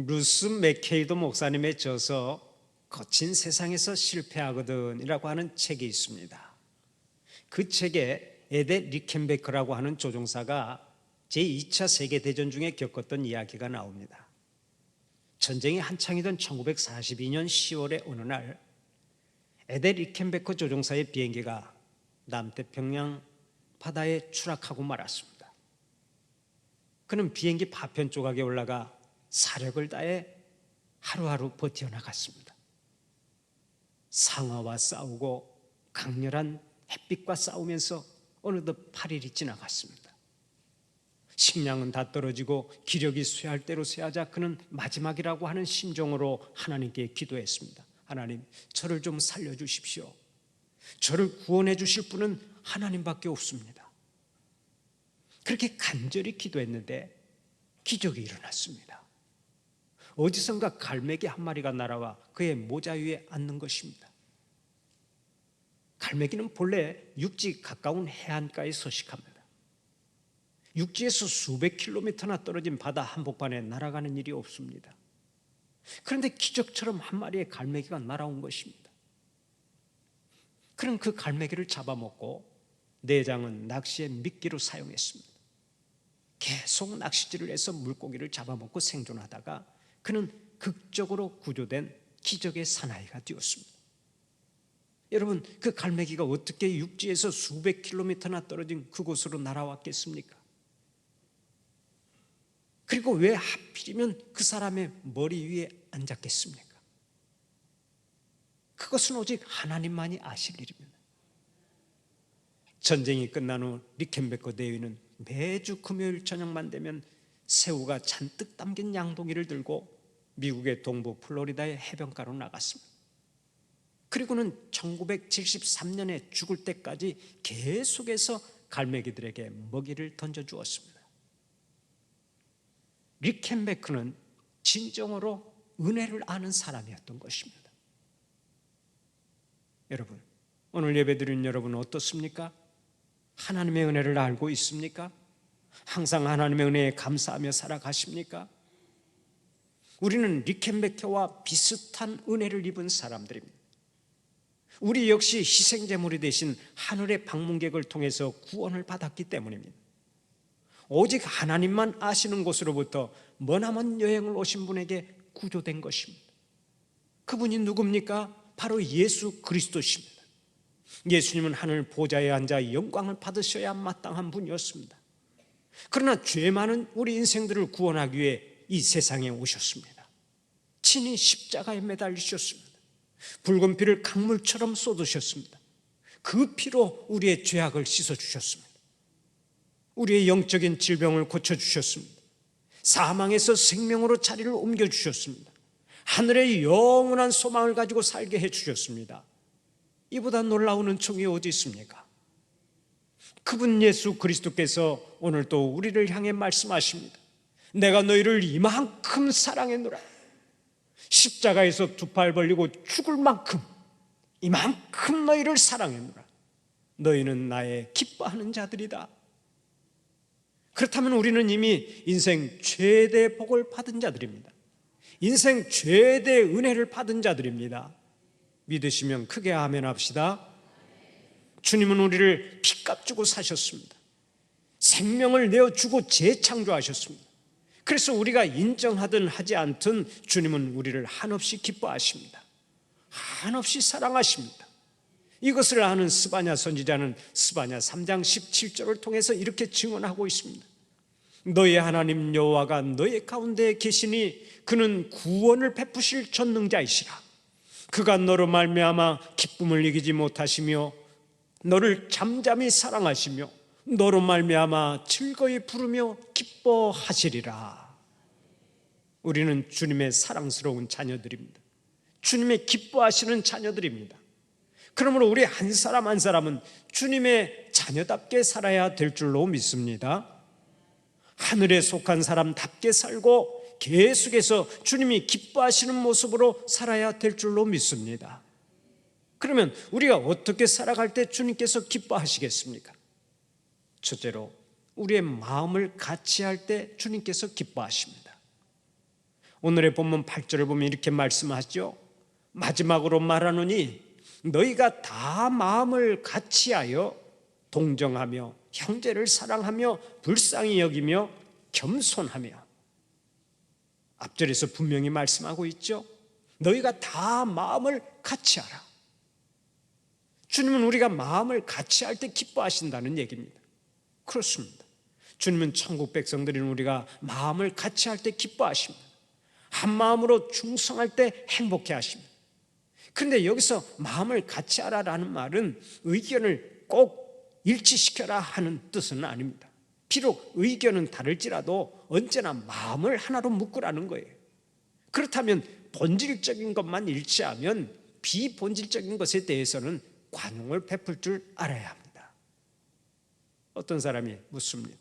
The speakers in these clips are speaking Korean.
루스 맥케이도 목사님의 저서 거친 세상에서 실패하거든 이라고 하는 책이 있습니다. 그 책에 에데 리켄베크라고 하는 조종사가 제2차 세계대전 중에 겪었던 이야기가 나옵니다. 전쟁이 한창이던 1942년 10월의 어느 날 에데 리켄베크 조종사의 비행기가 남태평양 바다에 추락하고 말았습니다. 그는 비행기 파편 조각에 올라가 사력을 다해 하루하루 버텨나갔습니다. 상어와 싸우고 강렬한 햇빛과 싸우면서 어느덧 8일이 지나갔습니다. 식량은 다 떨어지고 기력이 쇠할 대로 쇠하자 그는 마지막이라고 하는 심정으로 하나님께 기도했습니다. 하나님, 저를 좀 살려주십시오. 저를 구원해 주실 분은 하나님밖에 없습니다. 그렇게 간절히 기도했는데 기적이 일어났습니다. 어디선가 갈매기 한 마리가 날아와 그의 모자 위에 앉는 것입니다. 갈매기는 본래 육지 가까운 해안가에 서식합니다. 육지에서 수백 킬로미터나 떨어진 바다 한복판에 날아가는 일이 없습니다. 그런데 기적처럼 한 마리의 갈매기가 날아온 것입니다. 그는 그 갈매기를 잡아먹고 내장은 낚시에 미끼로 사용했습니다. 계속 낚시질을 해서 물고기를 잡아먹고 생존하다가 그는 극적으로 구조된 기적의 사나이가 되었습니다. 여러분, 그 갈매기가 어떻게 육지에서 수백 킬로미터나 떨어진 그곳으로 날아왔겠습니까? 그리고 왜 하필이면 그 사람의 머리 위에 앉았겠습니까? 그것은 오직 하나님만이 아실 일입니다. 전쟁이 끝난 후 리켄베커 대위는 매주 금요일 저녁만 되면 새우가 잔뜩 담긴 양동이를 들고 미국의 동부 플로리다의 해변가로 나갔습니다. 그리고는 1973년에 죽을 때까지 계속해서 갈매기들에게 먹이를 던져주었습니다. 리켄베크는 진정으로 은혜를 아는 사람이었던 것입니다. 여러분, 오늘 예배드리는 여러분은 어떻습니까? 하나님의 은혜를 알고 있습니까? 항상 하나님의 은혜에 감사하며 살아가십니까? 우리는 리켄베케와 비슷한 은혜를 입은 사람들입니다. 우리 역시 희생제물이 되신 하늘의 방문객을 통해서 구원을 받았기 때문입니다. 오직 하나님만 아시는 곳으로부터 머나먼 여행을 오신 분에게 구조된 것입니다. 그분이 누굽니까? 바로 예수 그리스도십니다. 예수님은 하늘 보좌에 앉아 영광을 받으셔야 마땅한 분이었습니다. 그러나 죄 많은 우리 인생들을 구원하기 위해 이 세상에 오셨습니다. 친히 십자가에 매달리셨습니다. 붉은 피를 강물처럼 쏟으셨습니다. 그 피로 우리의 죄악을 씻어주셨습니다. 우리의 영적인 질병을 고쳐주셨습니다. 사망에서 생명으로 자리를 옮겨주셨습니다. 하늘의 영원한 소망을 가지고 살게 해주셨습니다. 이보다 놀라운 은총이 어디 있습니까? 그분 예수 그리스도께서 오늘 또 우리를 향해 말씀하십니다. 내가 너희를 이만큼 사랑했노라. 십자가에서 두 팔 벌리고 죽을 만큼 이만큼 너희를 사랑했노라. 너희는 나의 기뻐하는 자들이다. 그렇다면 우리는 이미 인생 최대 복을 받은 자들입니다. 인생 최대 은혜를 받은 자들입니다. 믿으시면 크게 아멘 합시다. 주님은 우리를 피값 주고 사셨습니다. 생명을 내어주고 재창조하셨습니다. 그래서 우리가 인정하든 하지 않든 주님은 우리를 한없이 기뻐하십니다. 한없이 사랑하십니다. 이것을 아는 스바냐 선지자는 스바냐 3장 17절을 통해서 이렇게 증언하고 있습니다. 너희 하나님 여호와가 너희 가운데 계시니 그는 구원을 베푸실 전능자이시라. 그가 너로 말미암아 기쁨을 이기지 못하시며 너를 잠잠히 사랑하시며 너로 말미암아 즐거이 부르며 기뻐하시리라. 우리는 주님의 사랑스러운 자녀들입니다. 주님의 기뻐하시는 자녀들입니다. 그러므로 우리 한 사람 한 사람은 주님의 자녀답게 살아야 될 줄로 믿습니다. 하늘에 속한 사람답게 살고 계속해서 주님이 기뻐하시는 모습으로 살아야 될 줄로 믿습니다. 그러면 우리가 어떻게 살아갈 때 주님께서 기뻐하시겠습니까? 첫째로 우리의 마음을 같이 할 때 주님께서 기뻐하십니다. 오늘의 본문 8절을 보면 이렇게 말씀하죠. 마지막으로 말하노니 너희가 다 마음을 같이하여 동정하며 형제를 사랑하며 불쌍히 여기며 겸손하며. 앞절에서 분명히 말씀하고 있죠. 너희가 다 마음을 같이하라. 주님은 우리가 마음을 같이할 때 기뻐하신다는 얘기입니다. 그렇습니다. 주님은 천국 백성들인 우리가 마음을 같이할 때 기뻐하십니다. 한 마음으로 충성할 때 행복해 하십니다. 그런데 여기서 마음을 같이하라라는 말은 의견을 꼭 일치시켜라 하는 뜻은 아닙니다. 비록 의견은 다를지라도 언제나 마음을 하나로 묶으라는 거예요. 그렇다면 본질적인 것만 일치하면 비본질적인 것에 대해서는 관용을 베풀 줄 알아야 합니다. 어떤 사람이 묻습니다.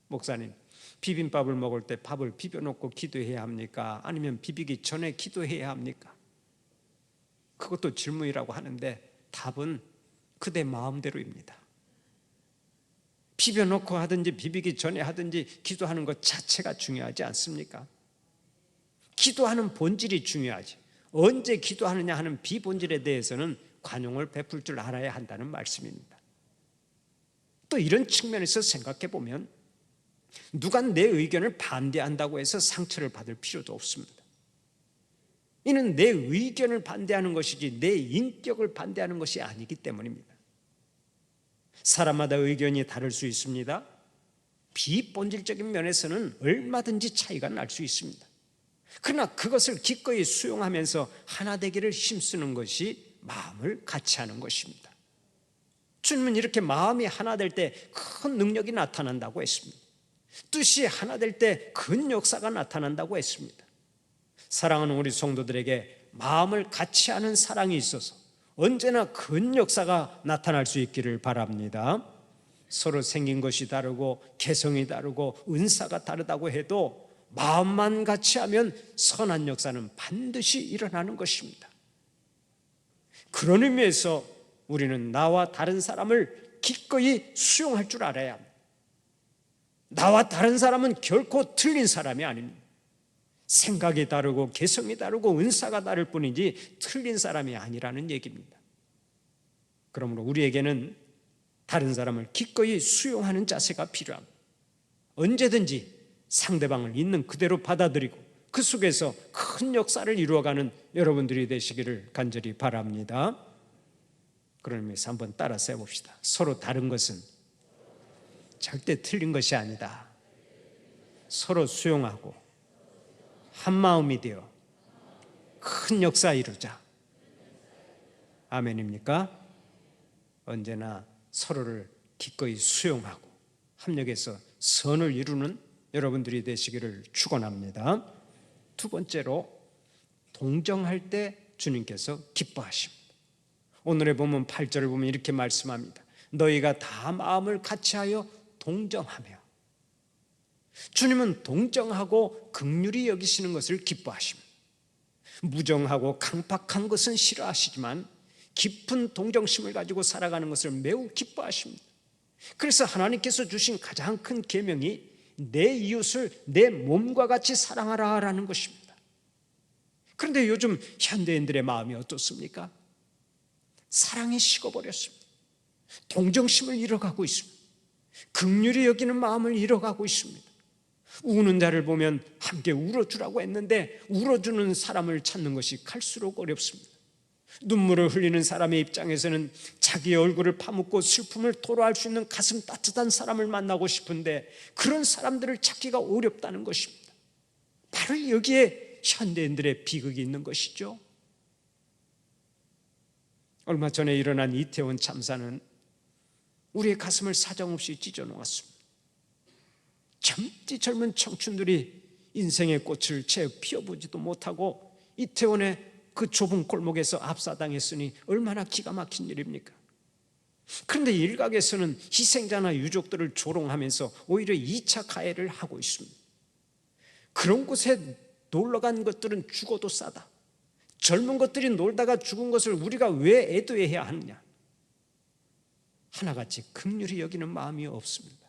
목사님, 비빔밥을 먹을 때 밥을 비벼놓고 기도해야 합니까? 아니면 비비기 전에 기도해야 합니까? 그것도 질문이라고 하는데 답은 그대 마음대로입니다. 비벼놓고 하든지 비비기 전에 하든지 기도하는 것 자체가 중요하지 않습니까? 기도하는 본질이 중요하지. 언제 기도하느냐 하는 비본질에 대해서는 관용을 베풀 줄 알아야 한다는 말씀입니다. 또 이런 측면에서 생각해 보면 누가 내 의견을 반대한다고 해서 상처를 받을 필요도 없습니다. 이는 내 의견을 반대하는 것이지 내 인격을 반대하는 것이 아니기 때문입니다. 사람마다 의견이 다를 수 있습니다. 비본질적인 면에서는 얼마든지 차이가 날 수 있습니다. 그러나 그것을 기꺼이 수용하면서 하나 되기를 힘쓰는 것이 마음을 같이 하는 것입니다. 주님은 이렇게 마음이 하나 될 때 큰 능력이 나타난다고 했습니다. 뜻이 하나 될 때 큰 역사가 나타난다고 했습니다. 사랑하는 우리 성도들에게 마음을 같이 하는 사랑이 있어서 언제나 큰 역사가 나타날 수 있기를 바랍니다. 서로 생긴 것이 다르고 개성이 다르고 은사가 다르다고 해도 마음만 같이 하면 선한 역사는 반드시 일어나는 것입니다. 그런 의미에서 우리는 나와 다른 사람을 기꺼이 수용할 줄 알아야 합니다. 나와 다른 사람은 결코 틀린 사람이 아닙니다. 생각이 다르고 개성이 다르고 은사가 다를 뿐이지 틀린 사람이 아니라는 얘기입니다. 그러므로 우리에게는 다른 사람을 기꺼이 수용하는 자세가 필요합니다. 언제든지 상대방을 있는 그대로 받아들이고 그 속에서 큰 역사를 이루어가는 여러분들이 되시기를 간절히 바랍니다. 그런 의미에서 한번 따라서 해봅시다. 서로 다른 것은 절대 틀린 것이 아니다. 서로 수용하고 한 마음이 되어 큰 역사 이루자. 아멘입니까? 언제나 서로를 기꺼이 수용하고 합력해서 선을 이루는 여러분들이 되시기를 축원합니다. 두 번째로 동정할 때 주님께서 기뻐하십니다. 오늘의 본문 8절을 보면 이렇게 말씀합니다. 너희가 다 마음을 같이하여 동정하며. 주님은 동정하고 긍휼히 여기시는 것을 기뻐하십니다. 무정하고 강팍한 것은 싫어하시지만 깊은 동정심을 가지고 살아가는 것을 매우 기뻐하십니다. 그래서 하나님께서 주신 가장 큰 계명이 내 이웃을 내 몸과 같이 사랑하라라는 것입니다. 그런데 요즘 현대인들의 마음이 어떻습니까? 사랑이 식어버렸습니다. 동정심을 잃어가고 있습니다. 긍휼히 여기는 마음을 잃어가고 있습니다. 우는 자를 보면 함께 울어주라고 했는데 울어주는 사람을 찾는 것이 갈수록 어렵습니다. 눈물을 흘리는 사람의 입장에서는 자기의 얼굴을 파묻고 슬픔을 토로할 수 있는 가슴 따뜻한 사람을 만나고 싶은데 그런 사람들을 찾기가 어렵다는 것입니다. 바로 여기에 현대인들의 비극이 있는 것이죠. 얼마 전에 일어난 이태원 참사는 우리의 가슴을 사정없이 찢어놓았습니다. 젊은 청춘들이 인생의 꽃을 채 피워보지도 못하고 이태원의 그 좁은 골목에서 압사당했으니 얼마나 기가 막힌 일입니까? 그런데 일각에서는 희생자나 유족들을 조롱하면서 오히려 2차 가해를 하고 있습니다. 그런 곳에 놀러간 것들은 죽어도 싸다. 젊은 것들이 놀다가 죽은 것을 우리가 왜 애도해야 하느냐? 하나같이 긍휼히 여기는 마음이 없습니다.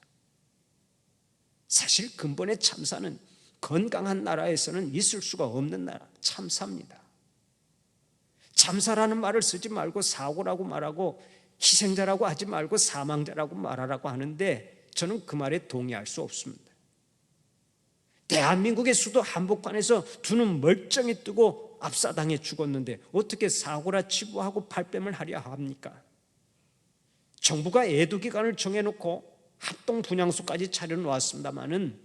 사실 근본의 참사는 건강한 나라에서는 있을 수가 없는 나라, 참사입니다. 참사라는 말을 쓰지 말고 사고라고 말하고 희생자라고 하지 말고 사망자라고 말하라고 하는데 저는 그 말에 동의할 수 없습니다. 대한민국의 수도 한복판에서 두 눈 멀쩡히 뜨고 압사당해 죽었는데 어떻게 사고라 치부하고 발뺌을 하려 합니까? 정부가 애도기간을 정해놓고 합동 분향소까지 차려놓았습니다마는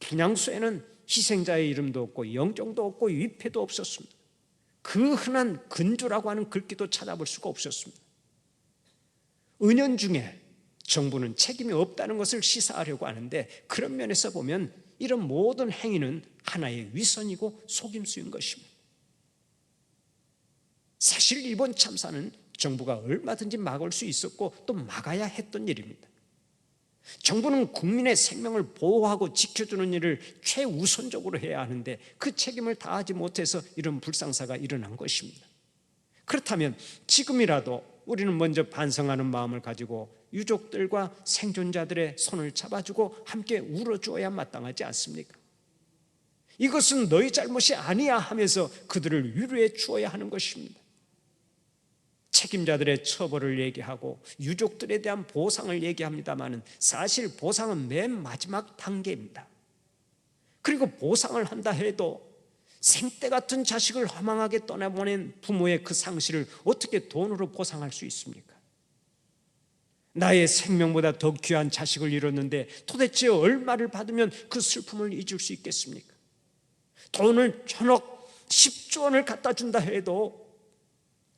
분향소에는 희생자의 이름도 없고 영정도 없고 위패도 없었습니다. 그 흔한 근조라고 하는 글귀도 찾아볼 수가 없었습니다. 은연중에 정부는 책임이 없다는 것을 시사하려고 하는데 그런 면에서 보면 이런 모든 행위는 하나의 위선이고 속임수인 것입니다. 사실 이번 참사는 정부가 얼마든지 막을 수 있었고 또 막아야 했던 일입니다. 정부는 국민의 생명을 보호하고 지켜주는 일을 최우선적으로 해야 하는데 그 책임을 다하지 못해서 이런 불상사가 일어난 것입니다. 그렇다면 지금이라도 우리는 먼저 반성하는 마음을 가지고 유족들과 생존자들의 손을 잡아주고 함께 울어주어야 마땅하지 않습니까? 이것은 너희 잘못이 아니야 하면서 그들을 위로해 주어야 하는 것입니다. 책임자들의 처벌을 얘기하고 유족들에 대한 보상을 얘기합니다만 사실 보상은 맨 마지막 단계입니다. 그리고 보상을 한다 해도 생때 같은 자식을 허망하게 떠나보낸 부모의 그 상실을 어떻게 돈으로 보상할 수 있습니까? 나의 생명보다 더 귀한 자식을 잃었는데 도대체 얼마를 받으면 그 슬픔을 잊을 수 있겠습니까? 돈을 1,000억, 10조 원을 갖다 준다 해도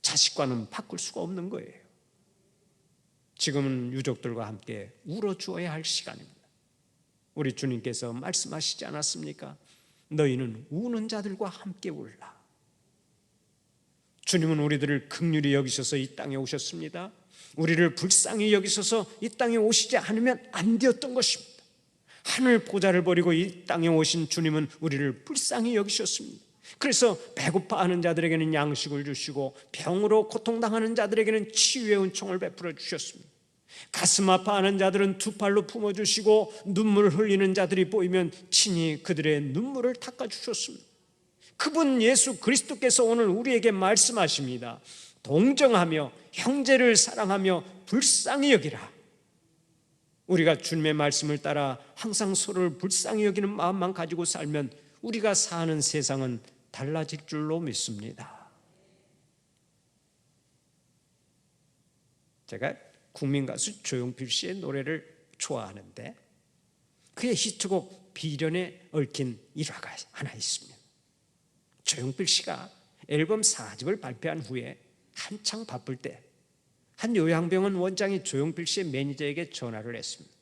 자식과는 바꿀 수가 없는 거예요. 지금은 유족들과 함께 울어주어야 할 시간입니다. 우리 주님께서 말씀하시지 않았습니까? 너희는 우는 자들과 함께 울라. 주님은 우리들을 긍휼히 여기셔서 이 땅에 오셨습니다. 우리를 불쌍히 여기셔서 이 땅에 오시지 않으면 안 되었던 것입니다. 하늘 보좌를 버리고 이 땅에 오신 주님은 우리를 불쌍히 여기셨습니다. 그래서 배고파하는 자들에게는 양식을 주시고 병으로 고통당하는 자들에게는 치유의 은총을 베풀어 주셨습니다. 가슴 아파하는 자들은 두 팔로 품어주시고 눈물 흘리는 자들이 보이면 친히 그들의 눈물을 닦아주셨습니다. 그분 예수 그리스도께서 오늘 우리에게 말씀하십니다. 동정하며 형제를 사랑하며 불쌍히 여기라. 우리가 주님의 말씀을 따라 항상 서로를 불쌍히 여기는 마음만 가지고 살면 우리가 사는 세상은 달라질 줄로 믿습니다. 제가 국민가수 조용필 씨의 노래를 좋아하는데 그의 히트곡 비련에 얽힌 일화가 하나 있습니다. 조용필 씨가 앨범 4집을 발표한 후에 한창 바쁠 때 한 요양병원 원장이 조용필 씨의 매니저에게 전화를 했습니다.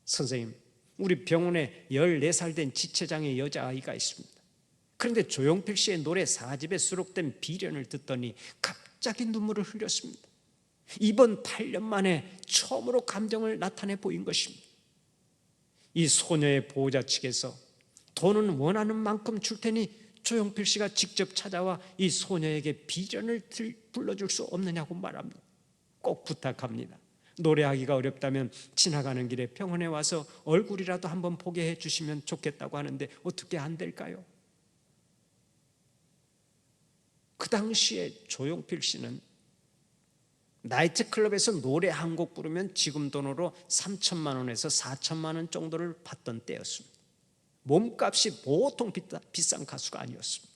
선생님, 우리 병원에 14살 된 지체장애 여자아이가 있습니다. 그런데 조용필 씨의 노래 4집에 수록된 비련을 듣더니 갑자기 눈물을 흘렸습니다. 이번 8년 만에 처음으로 감정을 나타내 보인 것입니다. 이 소녀의 보호자 측에서 돈은 원하는 만큼 줄 테니 조용필 씨가 직접 찾아와 이 소녀에게 비련을 불러줄 수 없느냐고 말합니다. 꼭 부탁합니다. 노래하기가 어렵다면 지나가는 길에 병원에 와서 얼굴이라도 한번 보게 해주시면 좋겠다고 하는데 어떻게 안 될까요? 그 당시에 조용필 씨는 나이트클럽에서 노래 한 곡 부르면 지금 돈으로 3천만 원에서 4천만 원 정도를 받던 때였습니다. 몸값이 보통 비싼 가수가 아니었습니다.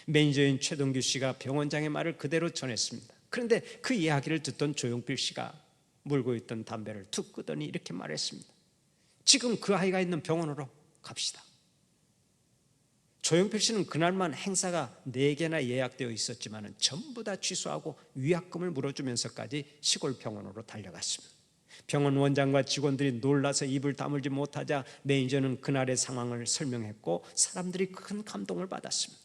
매니저인 최동규 씨가 병원장의 말을 그대로 전했습니다. 그런데 그 이야기를 듣던 조용필 씨가 물고 있던 담배를 툭 끄더니 이렇게 말했습니다. 지금 그 아이가 있는 병원으로 갑시다. 조용필 씨는 그날만 행사가 4개나 예약되어 있었지만 전부 다 취소하고 위약금을 물어주면서까지 시골 병원으로 달려갔습니다. 병원 원장과 직원들이 놀라서 입을 다물지 못하자 매니저는 그날의 상황을 설명했고 사람들이 큰 감동을 받았습니다.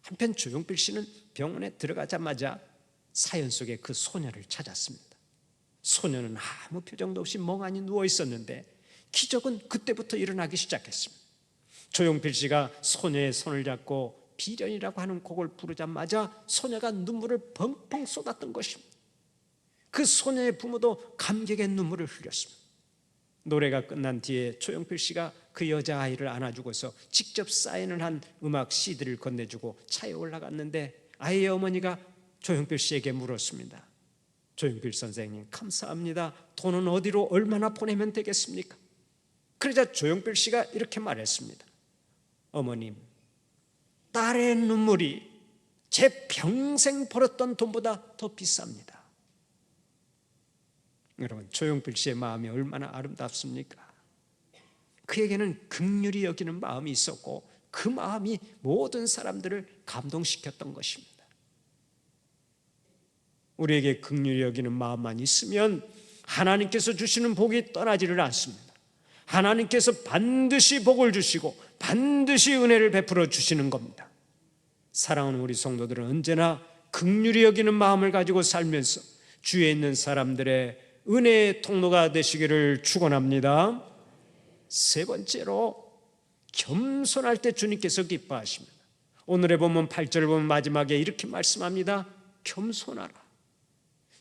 한편 조용필 씨는 병원에 들어가자마자 사연 속에 그 소녀를 찾았습니다. 소녀는 아무 표정도 없이 멍하니 누워 있었는데 기적은 그때부터 일어나기 시작했습니다. 조용필 씨가 소녀의 손을 잡고 비련이라고 하는 곡을 부르자마자 소녀가 눈물을 펑펑 쏟았던 것입니다. 그 소녀의 부모도 감격의 눈물을 흘렸습니다. 노래가 끝난 뒤에 조용필 씨가 그 여자아이를 안아주고서 직접 사인을 한 음악 CD를 건네주고 차에 올라갔는데 아이의 어머니가 조용필 씨에게 물었습니다. 조용필 선생님, 감사합니다. 돈은 어디로 얼마나 보내면 되겠습니까? 그러자 조용필 씨가 이렇게 말했습니다. 어머님, 딸의 눈물이 제 평생 벌었던 돈보다 더 비쌉니다. 여러분, 조용필 씨의 마음이 얼마나 아름답습니까? 그에게는 긍휼히 여기는 마음이 있었고 그 마음이 모든 사람들을 감동시켰던 것입니다. 우리에게 긍휼히 여기는 마음만 있으면 하나님께서 주시는 복이 떠나지를 않습니다. 하나님께서 반드시 복을 주시고 반드시 은혜를 베풀어 주시는 겁니다. 사랑하는 우리 성도들은 언제나 긍휼히 여기는 마음을 가지고 살면서 주위에 있는 사람들의 은혜의 통로가 되시기를 축원합니다. 세 번째로, 겸손할 때 주님께서 기뻐하십니다. 오늘의 본문 8절을 보면 마지막에 이렇게 말씀합니다. 겸손하라.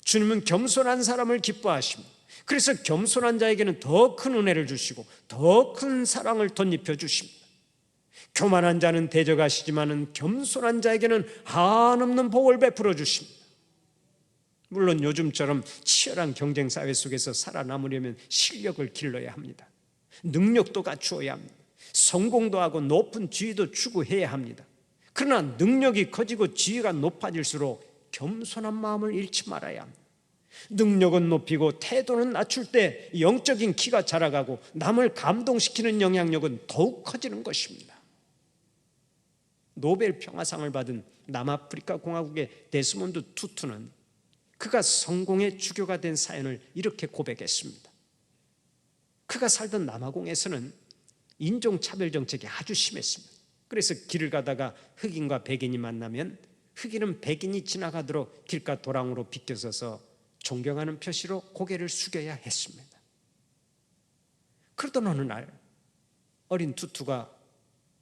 주님은 겸손한 사람을 기뻐하십니다. 그래서 겸손한 자에게는 더 큰 은혜를 주시고 더 큰 사랑을 덧입혀 주십니다. 교만한 자는 대적하시지만은 겸손한 자에게는 한없는 복을 베풀어 주십니다. 물론 요즘처럼 치열한 경쟁 사회 속에서 살아남으려면 실력을 길러야 합니다. 능력도 갖추어야 합니다. 성공도 하고 높은 지위도 추구해야 합니다. 그러나 능력이 커지고 지위가 높아질수록 겸손한 마음을 잃지 말아야 합니다. 능력은 높이고 태도는 낮출 때 영적인 키가 자라가고 남을 감동시키는 영향력은 더욱 커지는 것입니다. 노벨 평화상을 받은 남아프리카 공화국의 데스몬드 투투는 그가 성공의 주교가 된 사연을 이렇게 고백했습니다. 그가 살던 남아공에서는 인종차별 정책이 아주 심했습니다. 그래서 길을 가다가 흑인과 백인이 만나면 흑인은 백인이 지나가도록 길가 도랑으로 비껴서서 존경하는 표시로 고개를 숙여야 했습니다. 그러던 어느 날 어린 투투가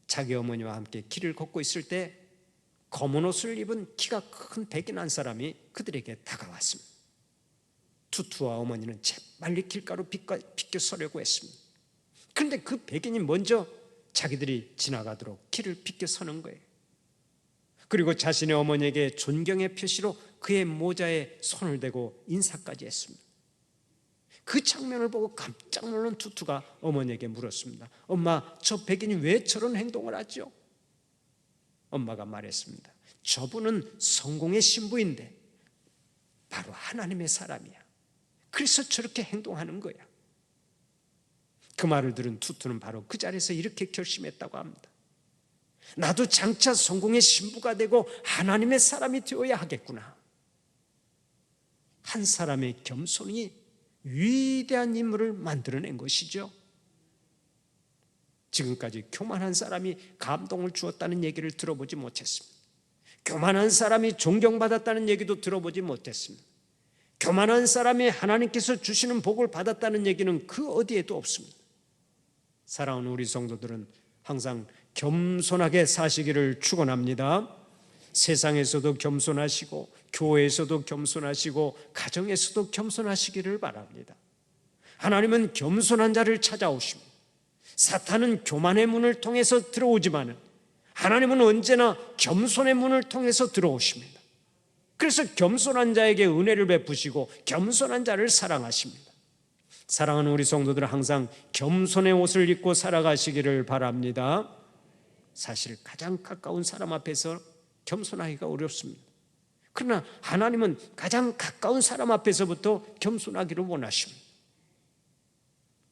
자기 어머니와 함께 길을 걷고 있을 때 검은 옷을 입은 키가 큰 백인 한 사람이 그들에게 다가왔습니다. 투투와 어머니는 재빨리 길가로 비껴 서려고 했습니다. 그런데 그 백인이 먼저 자기들이 지나가도록 길을 비껴 서는 거예요. 그리고 자신의 어머니에게 존경의 표시로 그의 모자에 손을 대고 인사까지 했습니다. 그 장면을 보고 깜짝 놀란 투투가 어머니에게 물었습니다. 엄마, 저 백인이 왜 저런 행동을 하죠? 엄마가 말했습니다. 저분은 성공의 신부인데 바로 하나님의 사람이야. 그래서 저렇게 행동하는 거야. 그 말을 들은 투투는 바로 그 자리에서 이렇게 결심했다고 합니다. 나도 장차 성공의 신부가 되고 하나님의 사람이 되어야 하겠구나. 한 사람의 겸손이 위대한 인물을 만들어낸 것이죠. 지금까지 교만한 사람이 감동을 주었다는 얘기를 들어보지 못했습니다. 교만한 사람이 존경받았다는 얘기도 들어보지 못했습니다. 교만한 사람이 하나님께서 주시는 복을 받았다는 얘기는 그 어디에도 없습니다. 사랑하는 우리 성도들은 항상 겸손하게 사시기를 축원합니다. 세상에서도 겸손하시고 교회에서도 겸손하시고 가정에서도 겸손하시기를 바랍니다. 하나님은 겸손한 자를 찾아오십니다. 사탄은 교만의 문을 통해서 들어오지만 하나님은 언제나 겸손의 문을 통해서 들어오십니다. 그래서 겸손한 자에게 은혜를 베푸시고 겸손한 자를 사랑하십니다. 사랑하는 우리 성도들은 항상 겸손의 옷을 입고 살아가시기를 바랍니다. 사실 가장 가까운 사람 앞에서 겸손하기가 어렵습니다. 그러나 하나님은 가장 가까운 사람 앞에서부터 겸손하기를 원하십니다.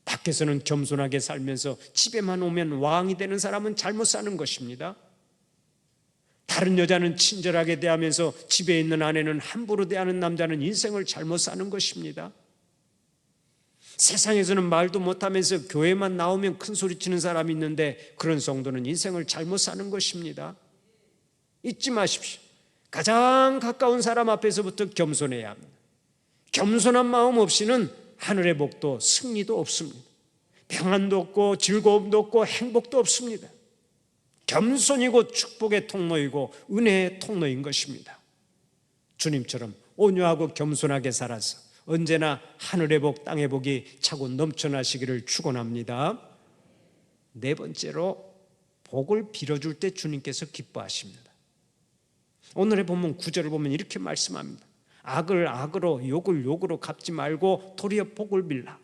밖에서는 겸손하게 살면서 집에만 오면 왕이 되는 사람은 잘못 사는 것입니다. 다른 여자는 친절하게 대하면서 집에 있는 아내는 함부로 대하는 남자는 인생을 잘못 사는 것입니다. 세상에서는 말도 못하면서 교회만 나오면 큰 소리 치는 사람이 있는데 그런 성도는 인생을 잘못 사는 것입니다. 잊지 마십시오. 가장 가까운 사람 앞에서부터 겸손해야 합니다. 겸손한 마음 없이는 하늘의 복도 승리도 없습니다. 평안도 없고 즐거움도 없고 행복도 없습니다. 겸손이고 축복의 통로이고 은혜의 통로인 것입니다. 주님처럼 온유하고 겸손하게 살아서 언제나 하늘의 복 땅의 복이 차고 넘쳐나시기를 축원합니다. 네 번째로 복을 빌어줄 때 주님께서 기뻐하십니다. 오늘의 본문 9절을 보면 이렇게 말씀합니다. 악을 악으로 욕을 욕으로 갚지 말고 도리어 복을 빌라.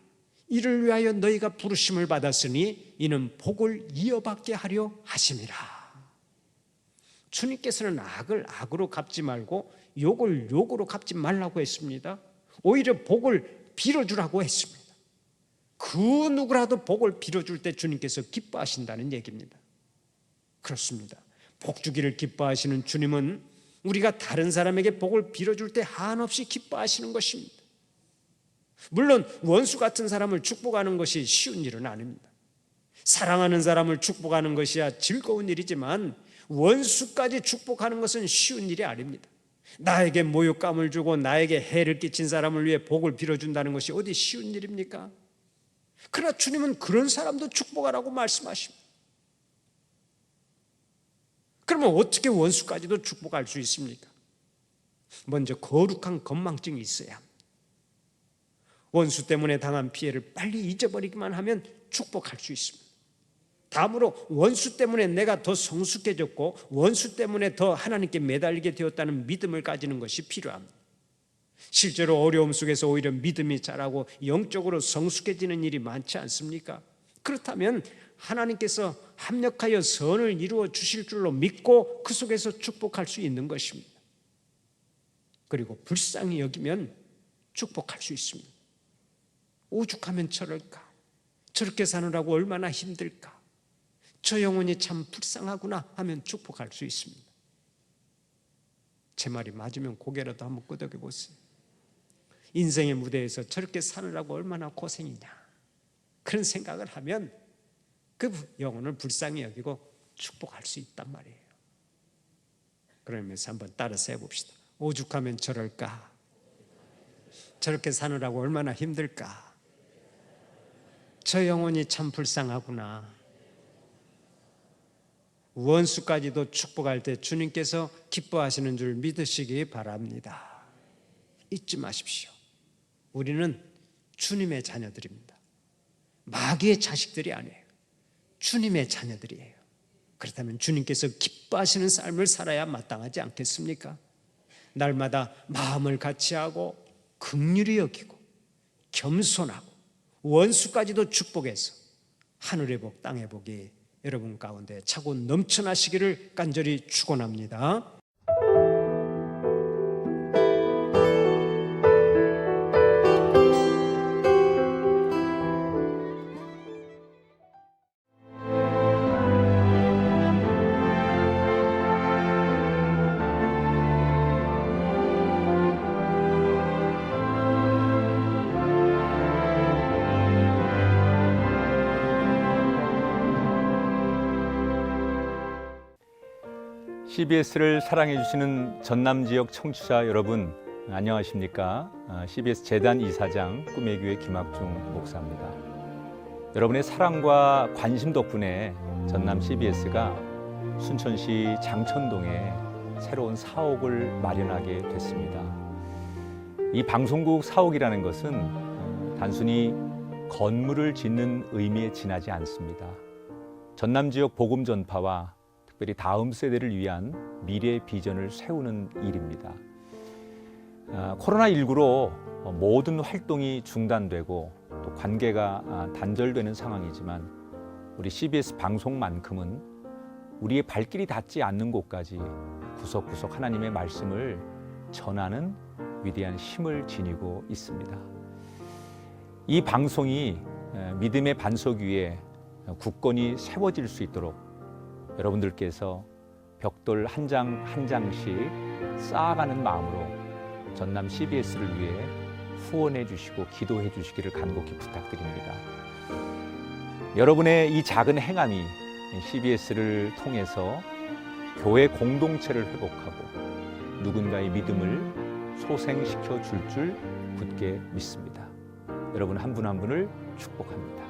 이를 위하여 너희가 부르심을 받았으니 이는 복을 이어받게 하려 하심이라. 주님께서는 악을 악으로 갚지 말고 욕을 욕으로 갚지 말라고 했습니다. 오히려 복을 빌어주라고 했습니다. 그 누구라도 복을 빌어줄 때 주님께서 기뻐하신다는 얘기입니다. 그렇습니다. 복 주기를 기뻐하시는 주님은 우리가 다른 사람에게 복을 빌어줄 때 한없이 기뻐하시는 것입니다. 물론 원수 같은 사람을 축복하는 것이 쉬운 일은 아닙니다. 사랑하는 사람을 축복하는 것이야 즐거운 일이지만 원수까지 축복하는 것은 쉬운 일이 아닙니다. 나에게 모욕감을 주고 나에게 해를 끼친 사람을 위해 복을 빌어준다는 것이 어디 쉬운 일입니까? 그러나 주님은 그런 사람도 축복하라고 말씀하십니다. 그러면 어떻게 원수까지도 축복할 수 있습니까? 먼저 거룩한 건망증이 있어야 합니다. 원수 때문에 당한 피해를 빨리 잊어버리기만 하면 축복할 수 있습니다. 다음으로 원수 때문에 내가 더 성숙해졌고 원수 때문에 더 하나님께 매달리게 되었다는 믿음을 가지는 것이 필요합니다. 실제로 어려움 속에서 오히려 믿음이 자라고 영적으로 성숙해지는 일이 많지 않습니까? 그렇다면 하나님께서 합력하여 선을 이루어 주실 줄로 믿고 그 속에서 축복할 수 있는 것입니다. 그리고 불쌍히 여기면 축복할 수 있습니다. 오죽하면 저럴까? 저렇게 사느라고 얼마나 힘들까? 저 영혼이 참 불쌍하구나 하면 축복할 수 있습니다. 제 말이 맞으면 고개라도 한번 끄덕여 보세요. 인생의 무대에서 저렇게 사느라고 얼마나 고생이냐, 그런 생각을 하면 그 영혼을 불쌍히 여기고 축복할 수 있단 말이에요. 그러면서 한번 따라서 해봅시다. 오죽하면 저럴까? 저렇게 사느라고 얼마나 힘들까? 저 영혼이 참 불쌍하구나. 원수까지도 축복할 때 주님께서 기뻐하시는 줄 믿으시기 바랍니다. 잊지 마십시오. 우리는 주님의 자녀들입니다. 마귀의 자식들이 아니에요. 주님의 자녀들이에요. 그렇다면 주님께서 기뻐하시는 삶을 살아야 마땅하지 않겠습니까? 날마다 마음을 같이하고 긍휼히 여기고 겸손하고 원수까지도 축복해서 하늘의 복 땅의 복이 여러분 가운데 차고 넘쳐나시기를 간절히 축원합니다. CBS를 사랑해 주시는 전남 지역 청취자 여러분, 안녕하십니까? CBS 재단 이사장 꿈의 교회 김학중 목사입니다. 여러분의 사랑과 관심 덕분에 전남 CBS가 순천시 장천동에 새로운 사옥을 마련하게 됐습니다. 이 방송국 사옥이라는 것은 단순히 건물을 짓는 의미에 지나지 않습니다. 전남 지역 복음 전파와 특별히 다음 세대를 위한 미래 비전을 세우는 일입니다. 코로나19로 모든 활동이 중단되고 또 관계가 단절되는 상황이지만 우리 CBS 방송만큼은 우리의 발길이 닿지 않는 곳까지 구석구석 하나님의 말씀을 전하는 위대한 힘을 지니고 있습니다. 이 방송이 믿음의 반석 위에 굳건히 세워질 수 있도록 여러분들께서 벽돌 한 장 한 장씩 쌓아가는 마음으로 전남 CBS를 위해 후원해 주시고 기도해 주시기를 간곡히 부탁드립니다. 여러분의 이 작은 행함이 CBS를 통해서 교회 공동체를 회복하고 누군가의 믿음을 소생시켜 줄 굳게 믿습니다. 여러분 한 분 한 분을 축복합니다.